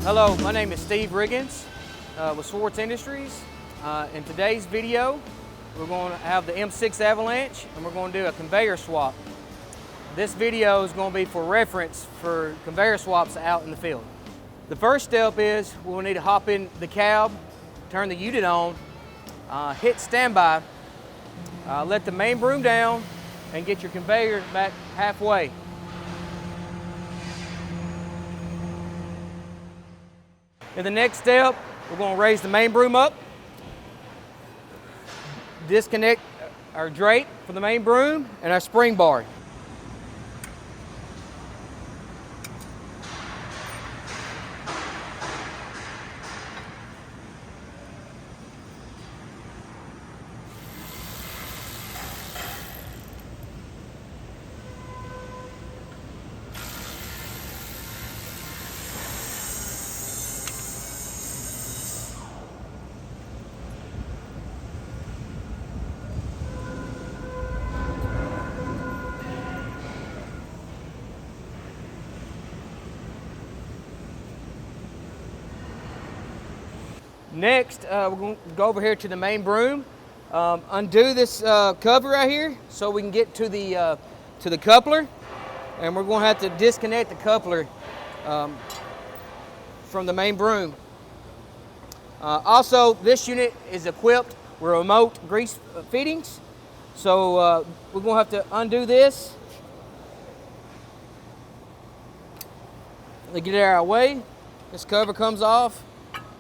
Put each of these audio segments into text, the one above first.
Hello, my name is Steve Riggins with Schwarze Industries. In today's video, we're going to have the M6 Avalanche and we're going to do a conveyor swap. This video is going to be for reference for conveyor swaps out in the field. The first step is we'll need to hop in the cab, turn the unit on, hit standby, let the main broom down, and get your conveyor back halfway. In the next step, we're going to raise the main broom up, disconnect our drape from the main broom and our spring bar. Next, we're going to go over here to the main broom, undo this cover right here so we can get to the coupler, and we're going to have to disconnect the coupler from the main broom. Also, this unit is equipped with remote grease fittings, so we're going to have to undo this. To get it out of our way, this cover comes off.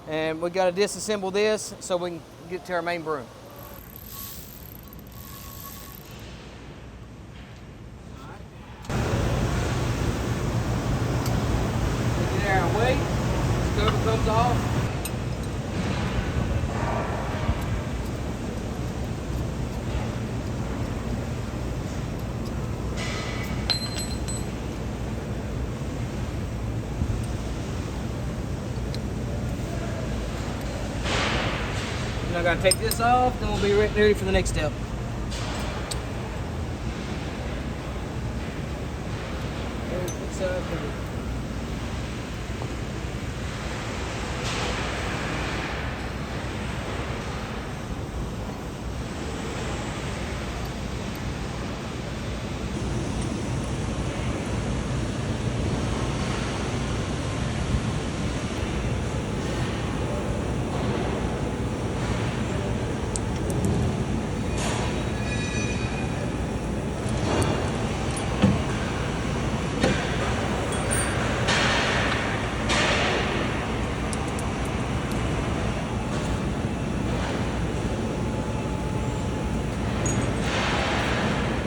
And we got to disassemble this so we can get to our main broom. Get it out of our way. This cover comes off. Now I gotta take this off, then we'll be ready for the next step.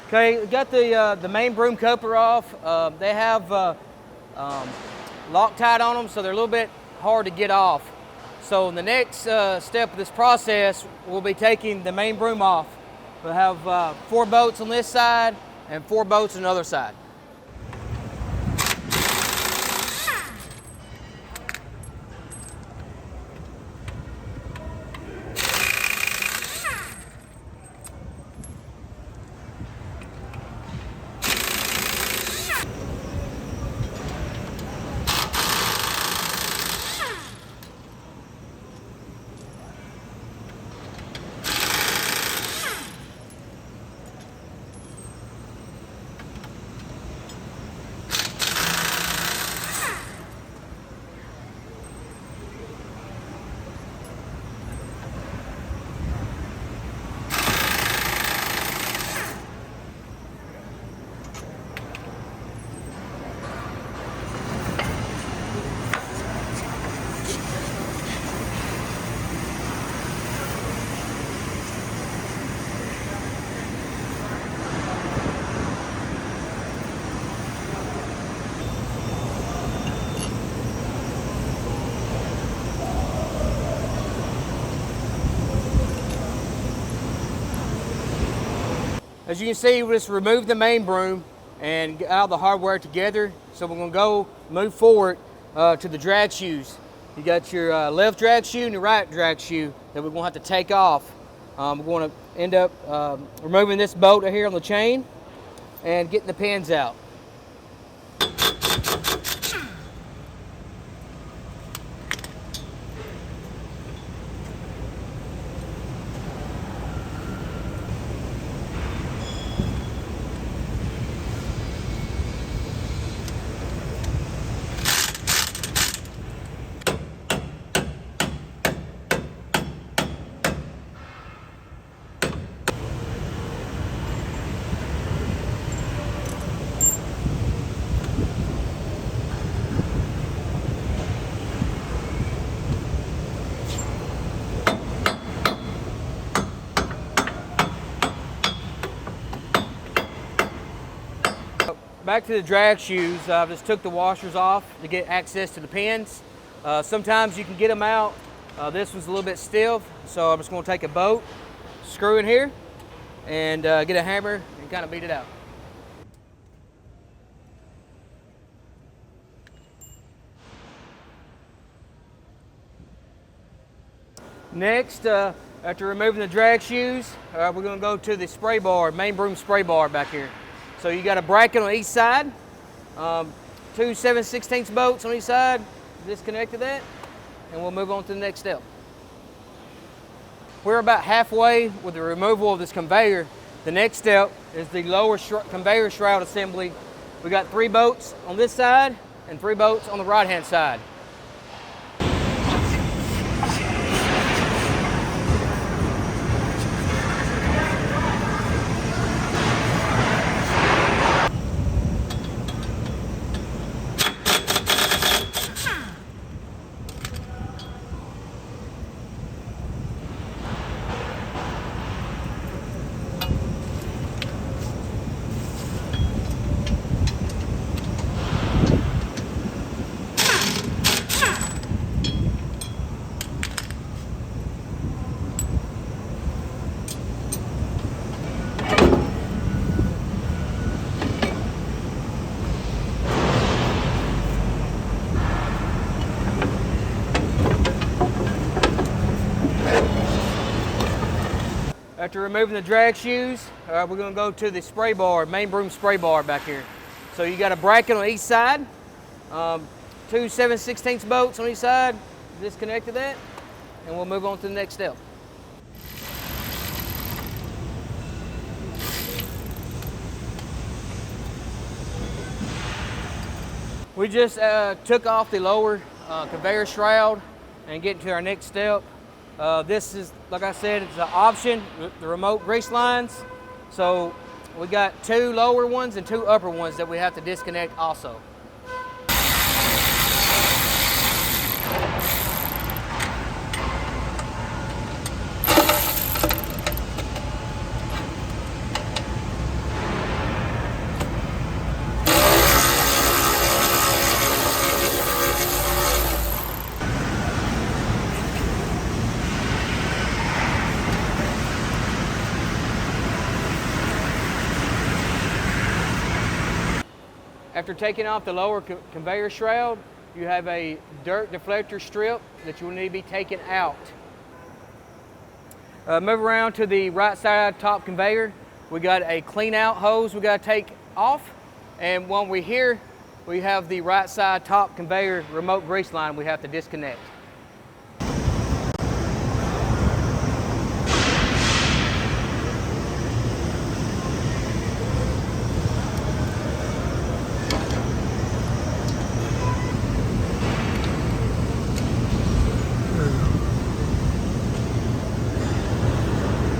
Okay, we got the main broom coupler off. They have Loctite on them, so they're a little bit hard to get off. So in the next step of this process, we'll be taking the main broom off. We'll have 4 bolts on this side and 4 bolts on the other side. As you can see, we just removed the main broom and get all the hardware together. So we're going to move forward to the drag shoes. You got your left drag shoe and your right drag shoe that we're going to have to take off. We're going to end up removing this bolt right here on the chain and getting the pins out. Back to the drag shoes, I just took the washers off to get access to the pins. Sometimes you can get them out. This one's a little bit stiff, so I'm just going to take a bolt, screw in here, and get a hammer and kind of beat it out. Next, after removing the drag shoes, we're going to go to the spray bar, main broom spray bar back here. So you got a bracket on each side, 2 7/16 bolts on each side, disconnected that, and we'll move on to the next step. We're about halfway with the removal of this conveyor. The next step is the lower conveyor shroud assembly. We got 3 bolts on this side and 3 bolts on the right hand side. After removing the drag shoes, we're going to go to the spray bar, main broom spray bar back here. So you got a bracket on each side, 2 7/16 bolts on each side, disconnected that, and we'll move on to the next step. We just took off the lower conveyor shroud and get to our next step. This is, like I said, it's an option, the remote grease lines. So we got 2 lower ones and 2 upper ones that we have to disconnect also. After taking off the lower conveyor shroud, you have a dirt deflector strip that you will need to be taken out. Move around to the right side top conveyor. We got a clean out hose we got to take off. And when we're here, we have the right side top conveyor remote grease line we have to disconnect.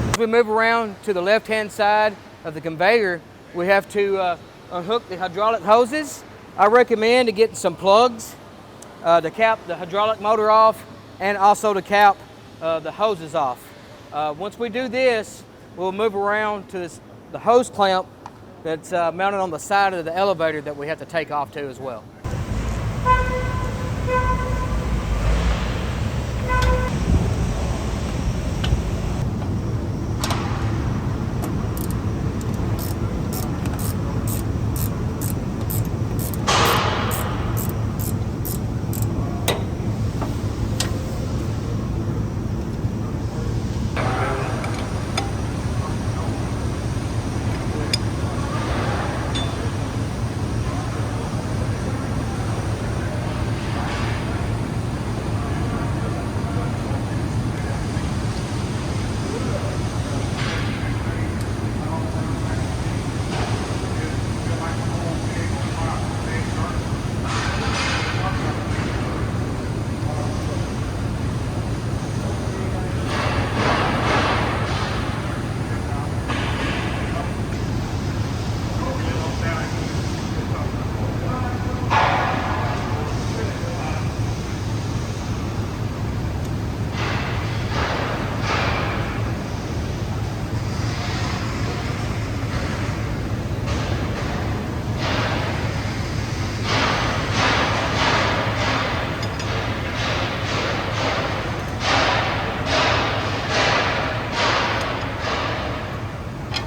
As we move around to the left-hand side of the conveyor, we have to unhook the hydraulic hoses. I recommend to get some plugs to cap the hydraulic motor off and also to cap the hoses off. Once we do this, we'll move around to the hose clamp that's mounted on the side of the elevator that we have to take off too as well.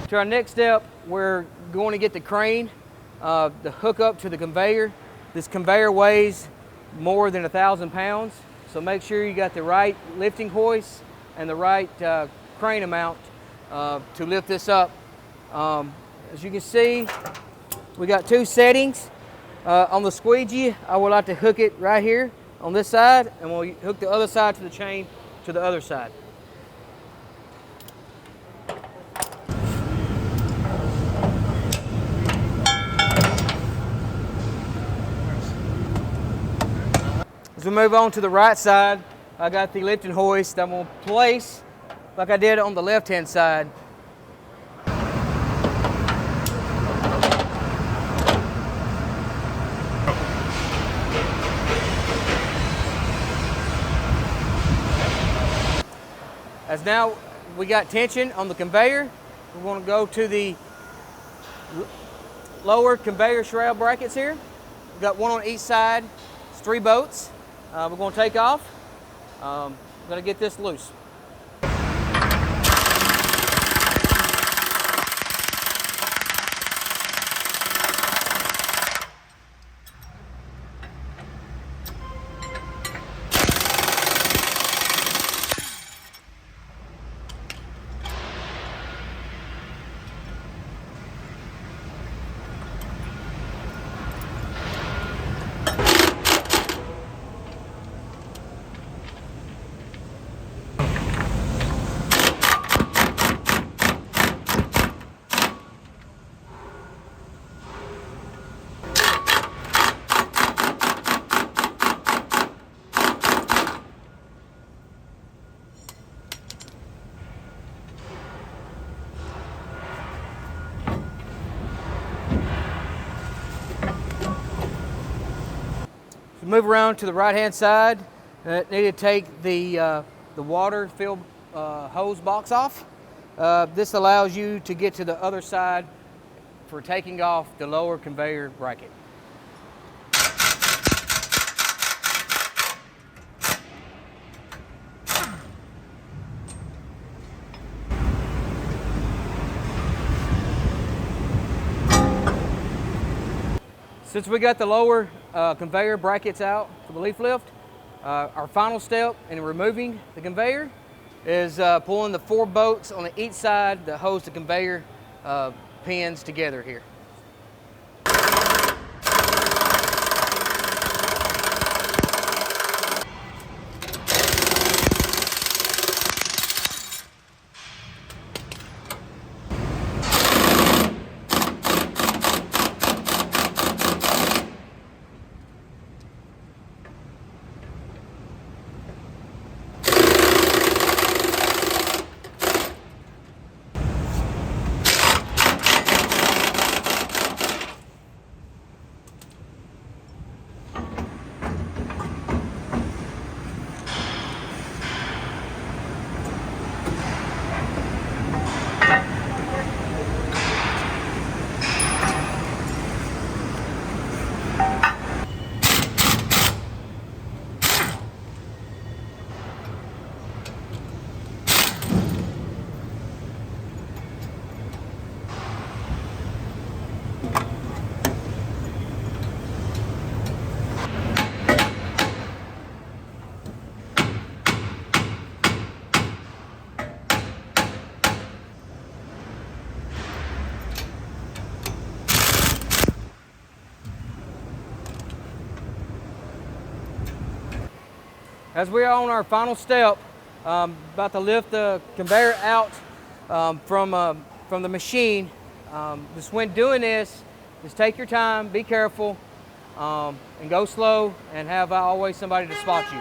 To our next step, we're going to get the crane, the hook up to the conveyor. This conveyor weighs more than 1,000 pounds, so make sure you got the right lifting hoist and the right crane amount to lift this up. As you can see, we got two settings. On the squeegee, I would like to hook it right here on this side, and we'll hook the other side to the chain to the other side. As we move on to the right side, I got the lifting hoist I'm going to place like I did on the left-hand side. As now we got tension on the conveyor, we're going to go to the lower conveyor shroud brackets here. We've got one on each side. It's 3 bolts. We're going to take off. I'm going to get this loose. Move around to the right-hand side. Need to take the water-filled hose box off. This allows you to get to the other side for taking off the lower conveyor bracket. Since we got the lower conveyor brackets out for the leaf lift, our final step in removing the conveyor is pulling the 4 bolts on each side that holds the conveyor pins together here. As we are on our final step, about to lift the conveyor out from the machine. Just when doing this, just take your time, be careful, and go slow, and have always somebody to spot you.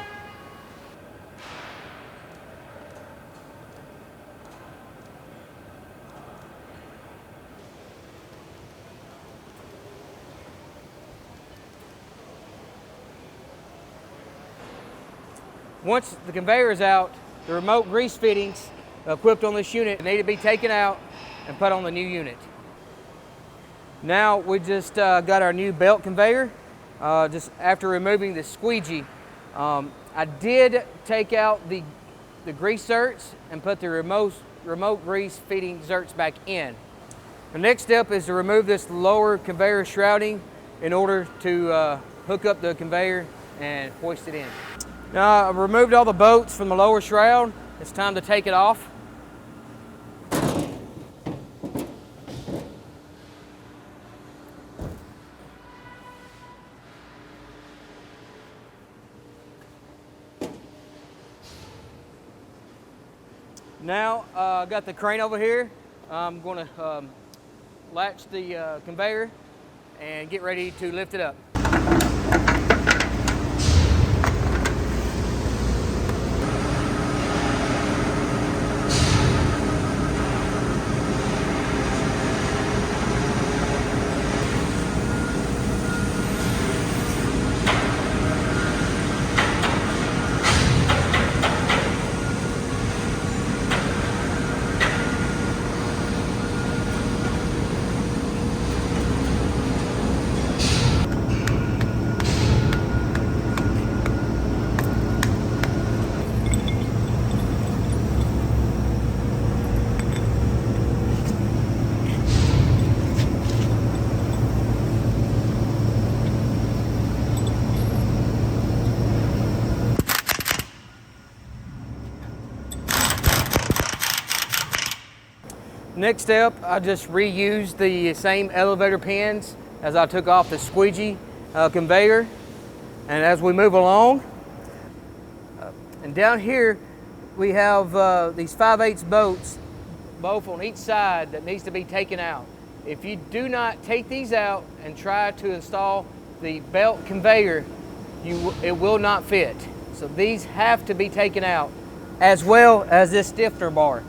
Once the conveyor is out, the remote grease fittings equipped on this unit need to be taken out and put on the new unit. Now we just got our new belt conveyor. Just after removing the squeegee, I did take out the grease zerks and put the remote grease feeding zerks back in. The next step is to remove this lower conveyor shrouding in order to hook up the conveyor and hoist it in. Now I've removed all the bolts from the lower shroud. It's time to take it off. Now I've got the crane over here. I'm going to latch the conveyor and get ready to lift it up. Next step, I just reused the same elevator pins as I took off the squeegee conveyor. And as we move along, and down here we have these 5/8 bolts, both on each side, that needs to be taken out. If you do not take these out and try to install the belt conveyor, it will not fit. So these have to be taken out, as well as this stiffener bar.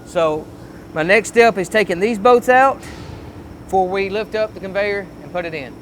So my next step is taking these bolts out before we lift up the conveyor and put it in.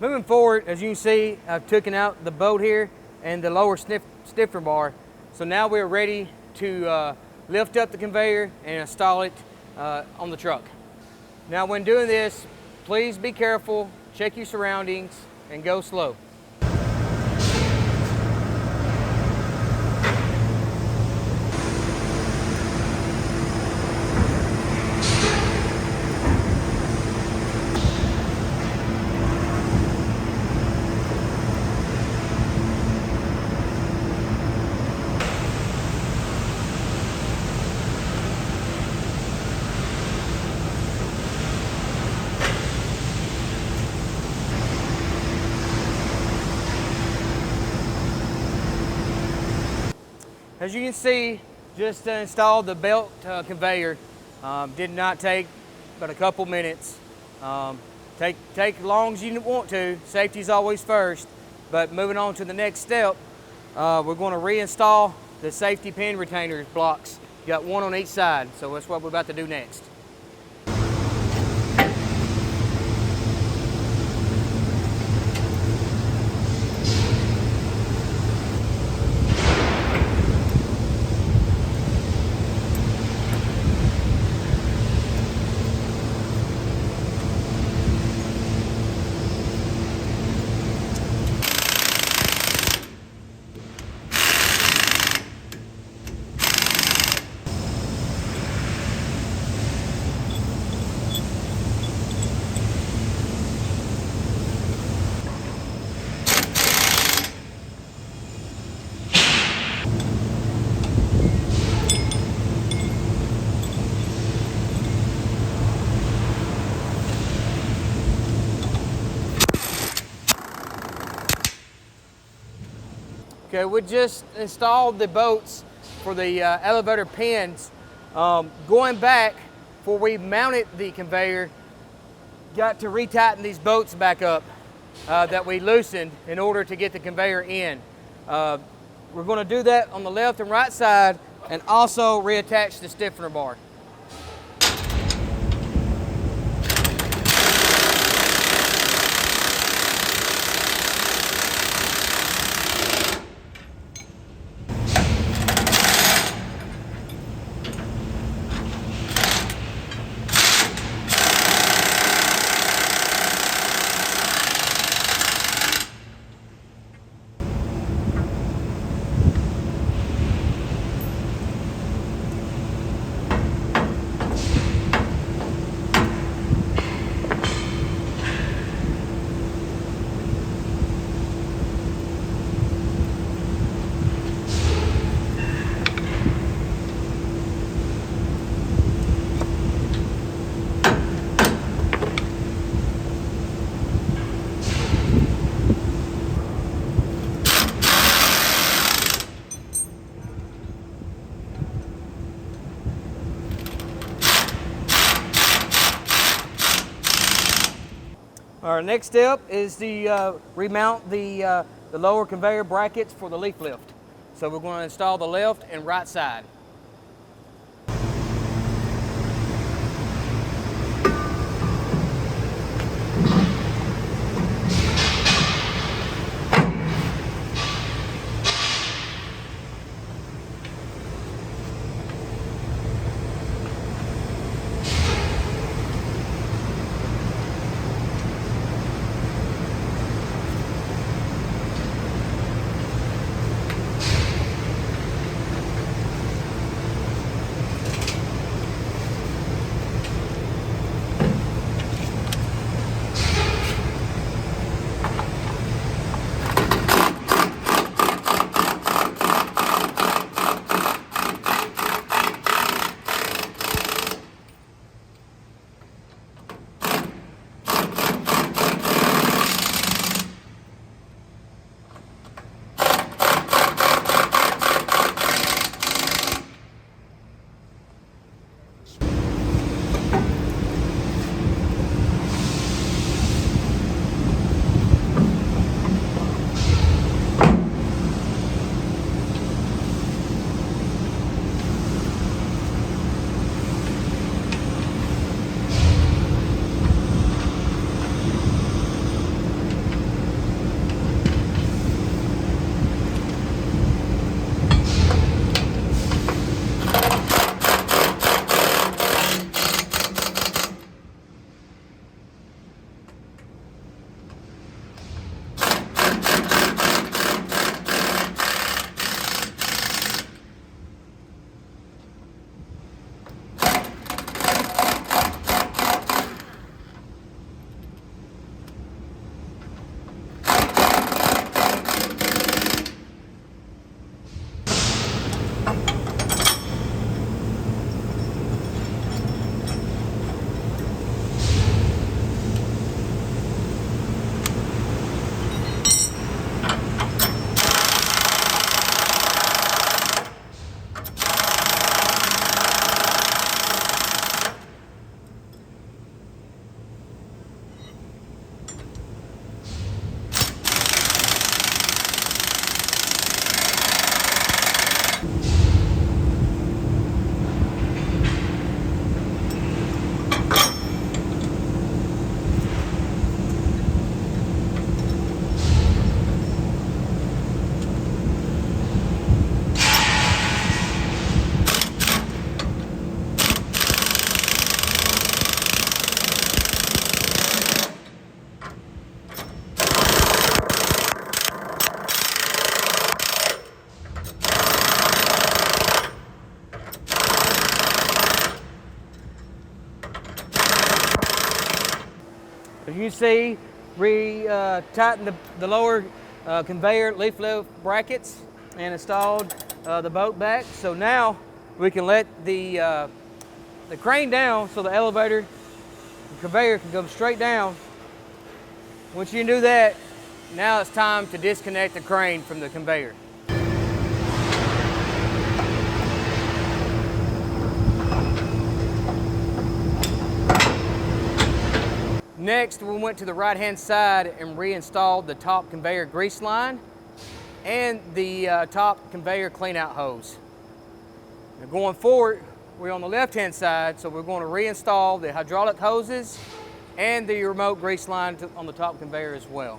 Moving forward, as you can see, I've taken out the bolt here and the lower stiffener bar. So now we're ready to lift up the conveyor and install it on the truck. Now when doing this, please be careful, check your surroundings, and go slow. As you can see, just installed the belt conveyor. Did not take but a couple minutes. Take as long as you want to. Safety is always first. But moving on to the next step, we're going to reinstall the safety pin retainer blocks. You got one on each side, so that's what we're about to do next. Okay, we just installed the bolts for the elevator pins. Going back, before we mounted the conveyor, got to retighten these bolts back up that we loosened in order to get the conveyor in. We're going to do that on the left and right side, and also reattach the stiffener bar. Our next step is to remount the lower conveyor brackets for the leaf lift. So we're going to install the left and right side. As you see, we tightened the lower conveyor leaf lift brackets and installed the boat back. So now we can let the crane down so the elevator, the conveyor can go straight down. Once you do that, now it's time to disconnect the crane from the conveyor. Next, we went to the right-hand side and reinstalled the top conveyor grease line and the top conveyor cleanout hose. Now going forward, we're on the left-hand side, so we're going to reinstall the hydraulic hoses and the remote grease line on the top conveyor as well.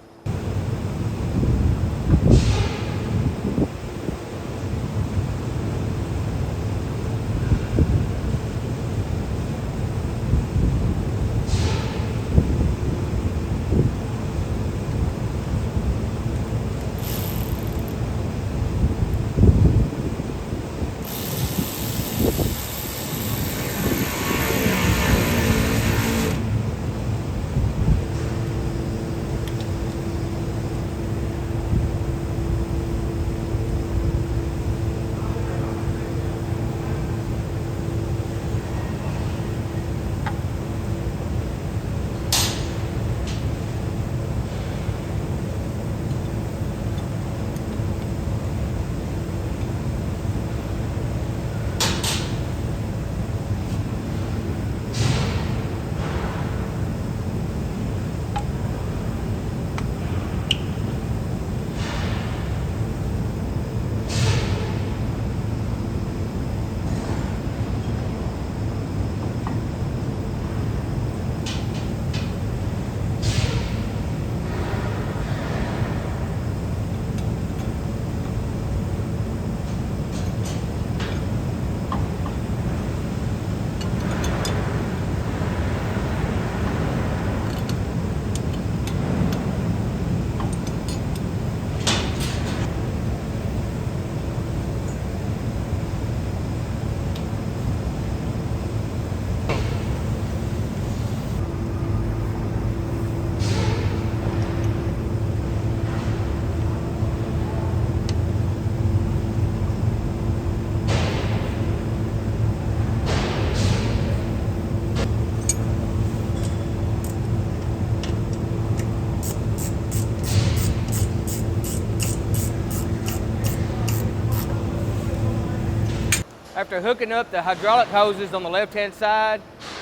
After hooking up the hydraulic hoses on the left-hand side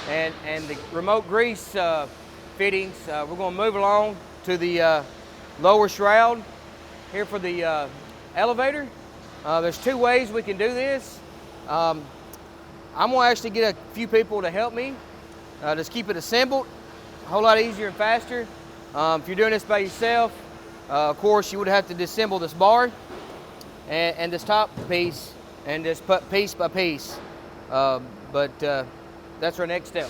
and the remote grease fittings, we're going to move along to the lower shroud here for the elevator. There's two ways we can do this. I'm going to actually get a few people to help me. Just keep it assembled, a whole lot easier and faster. If you're doing this by yourself, of course, you would have to disassemble this bar and this top piece, and just put piece by piece. But that's our next step.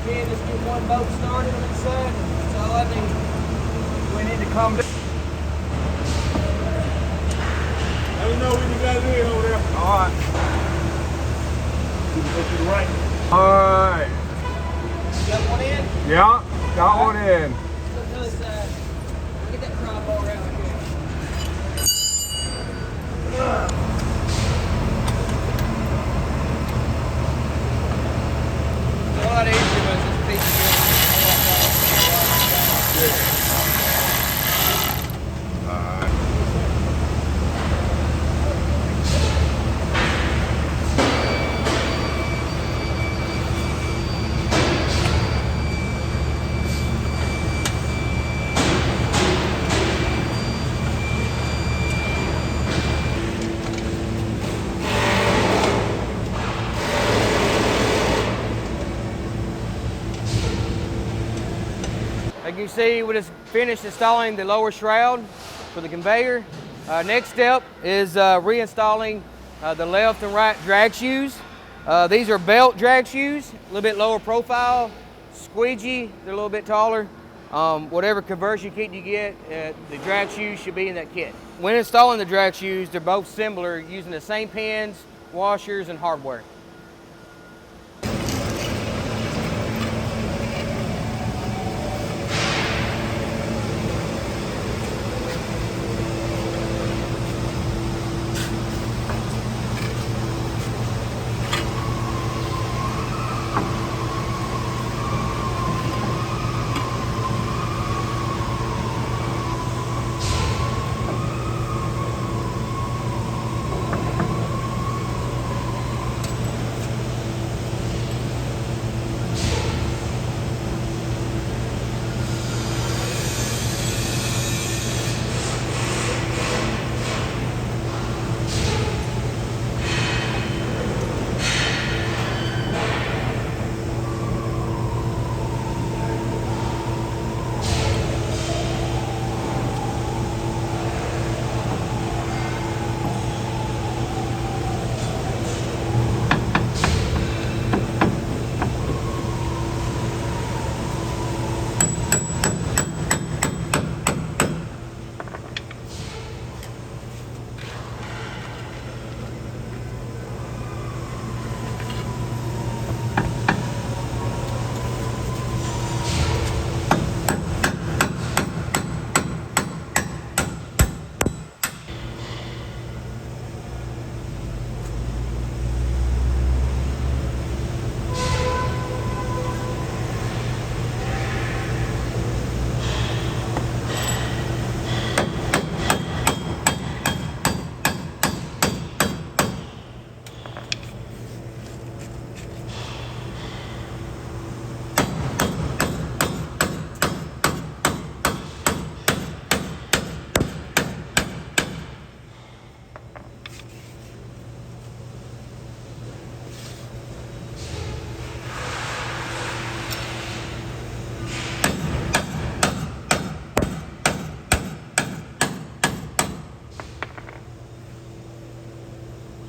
Just get one boat started on this side. That's all I need. We need to calm down. Let me know when you got it in over there. All right. You can go to the right. All right. You got one in? Yeah, got one in. Let's go to the other side. Get that tri bar out here. It's a lot easier with this piece of wood. Like you see, we just finished installing the lower shroud for the conveyor. Next step is reinstalling the left and right drag shoes. These are belt drag shoes, a little bit lower profile, squeegee, they're a little bit taller. Whatever conversion kit you get, the drag shoes should be in that kit. When installing the drag shoes, they're both similar, using the same pins, washers, and hardware.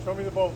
Show me the bolt.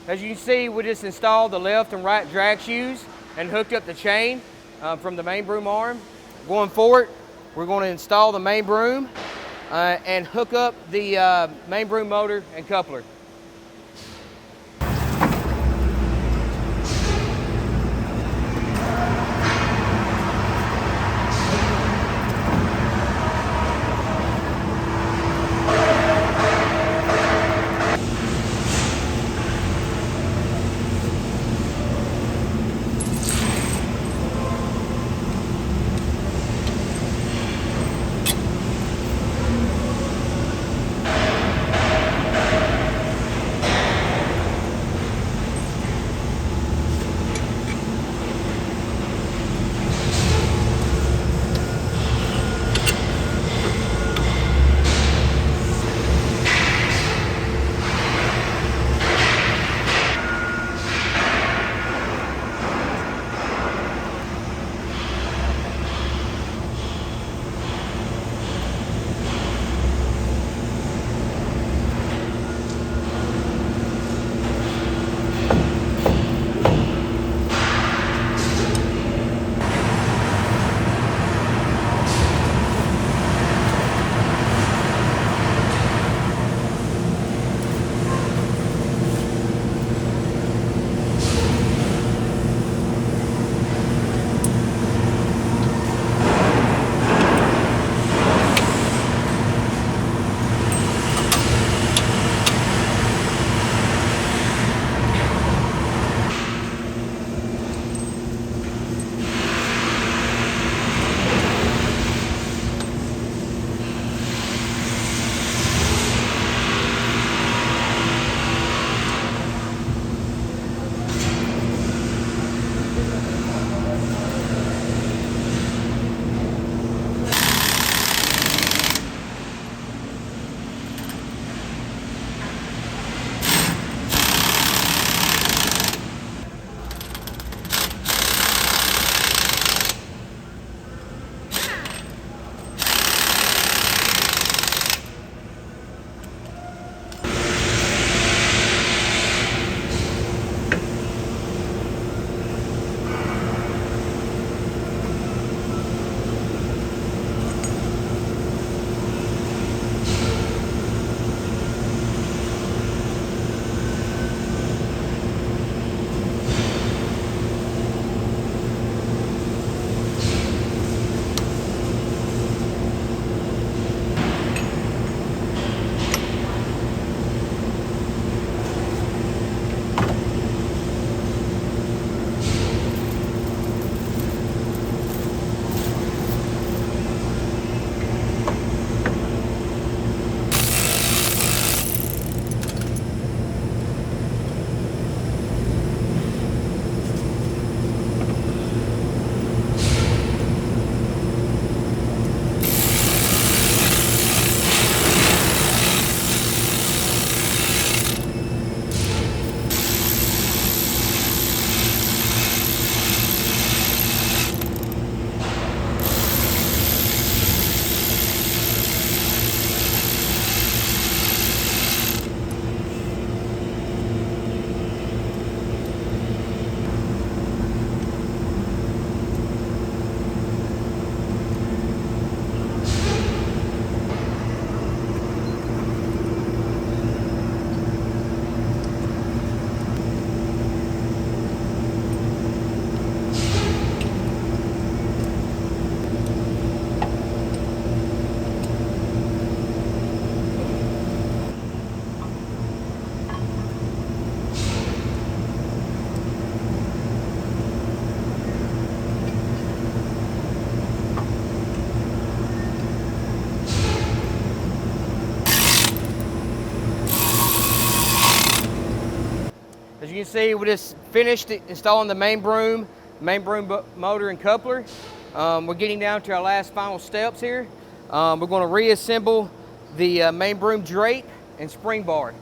As you can see, we just installed the left and right drag shoes and hooked up the chain from the main broom arm. Going forward, we're going to install the main broom and hook up the main broom motor and coupler. you can see, we just finished installing the main broom motor and coupler. We're getting down to our last final steps here. We're going to reassemble the main broom drape and spring bar.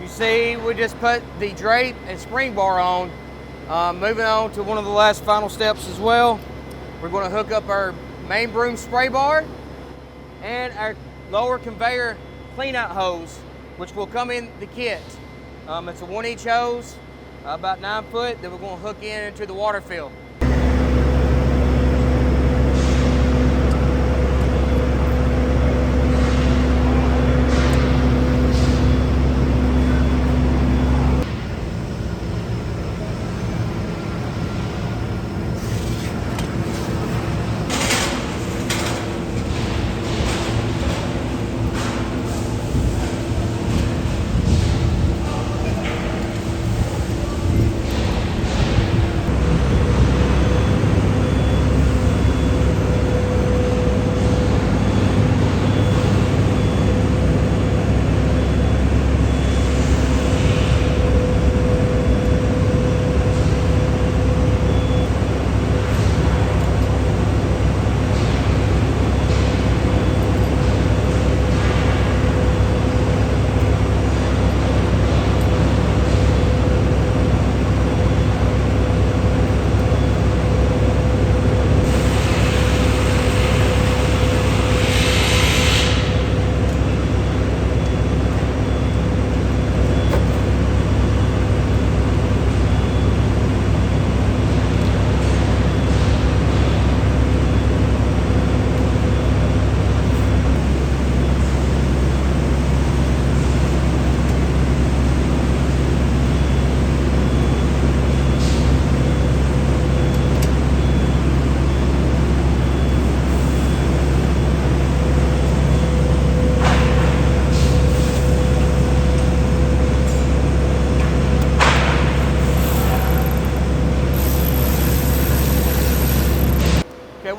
See, we just put the drape and spring bar on. Moving on to one of the last final steps as well. We're going to hook up our main broom spray bar and our lower conveyor clean out hose, which will come in the kit. It's a 1 inch hose, about 9 foot, that we're going to hook into the water fill.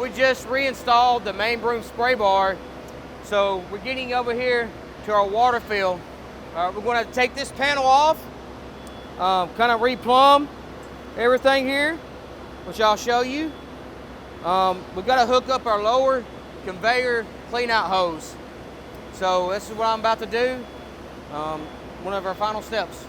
We just reinstalled the main broom spray bar, so we're getting over here to our water fill. We're going to take this panel off, kind of replumb everything here, which I'll show you. We've got to hook up our lower conveyor clean out hose. So this is what I'm about to do, one of our final steps.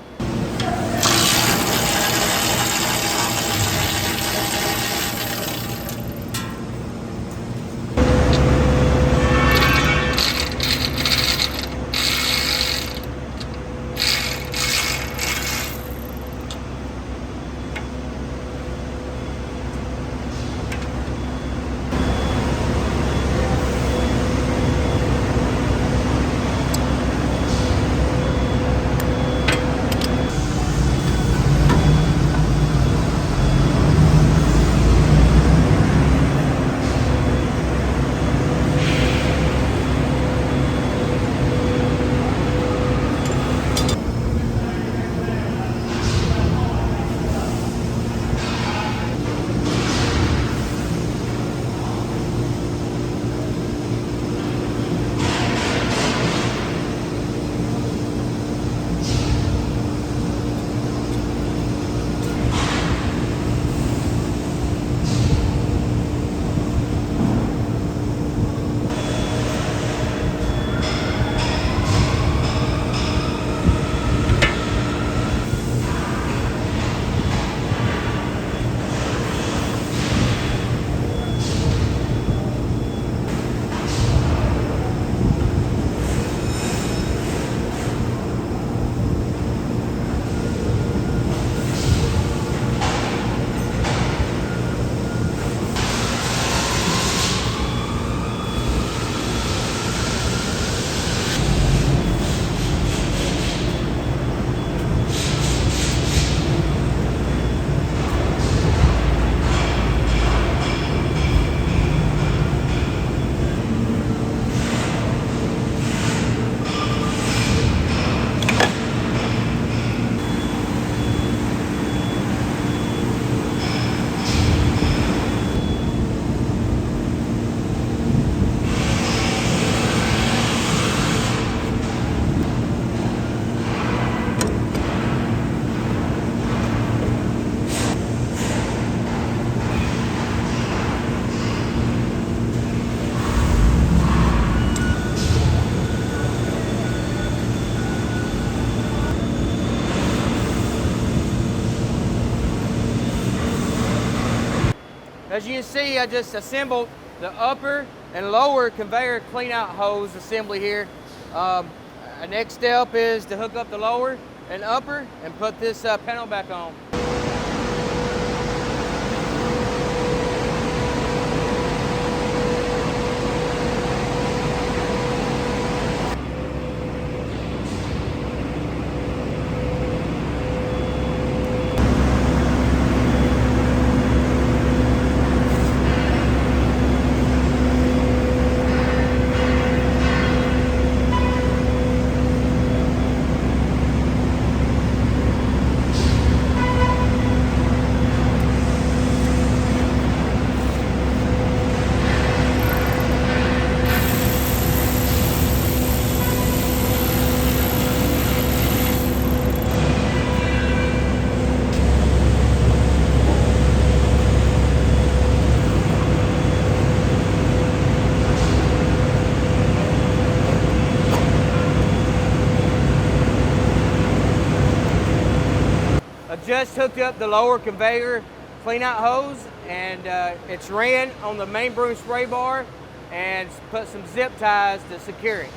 As you can see, I just assembled the upper and lower conveyor clean out hose assembly here. Our next step is to hook up the lower and upper and put this panel back on. I just hooked up the lower conveyor clean out hose, and it's ran on the main broom spray bar and put some zip ties to secure it.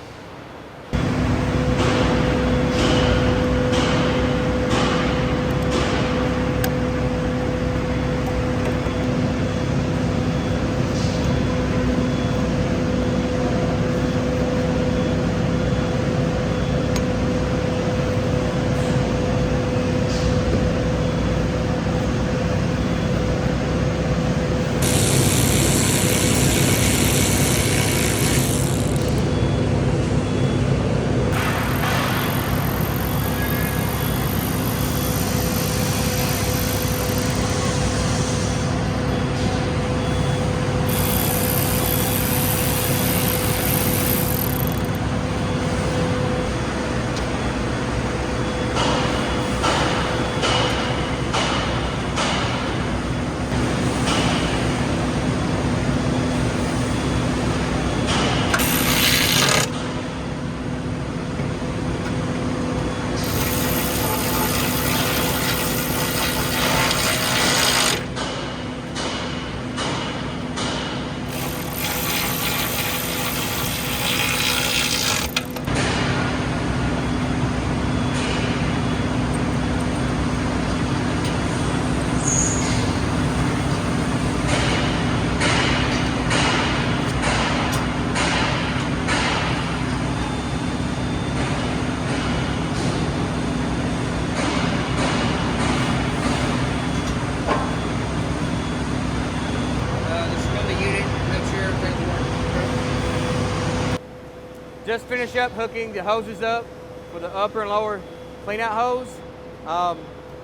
Just finished up hooking the hoses up for the upper and lower clean out hose.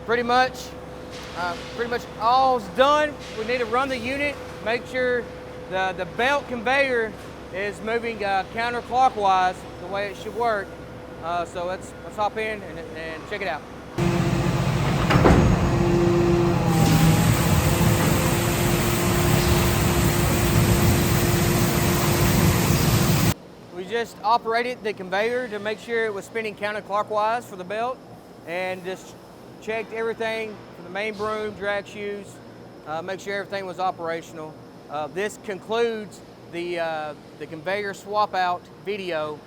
Pretty much all's done. We need to run the unit, make sure the belt conveyor is moving counterclockwise the way it should work. So let's hop in and check it out. We just operated the conveyor to make sure it was spinning counterclockwise for the belt, and just checked everything for the main broom, drag shoes, make sure everything was operational. This concludes the conveyor swap out video.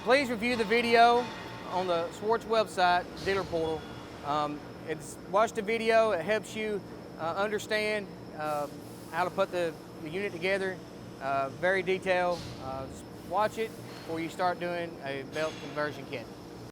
Please review the video on the Schwarze website, dealer portal. Watch the video, it helps you understand how to put the unit together, very detailed. Watch it before you start doing a belt conversion kit.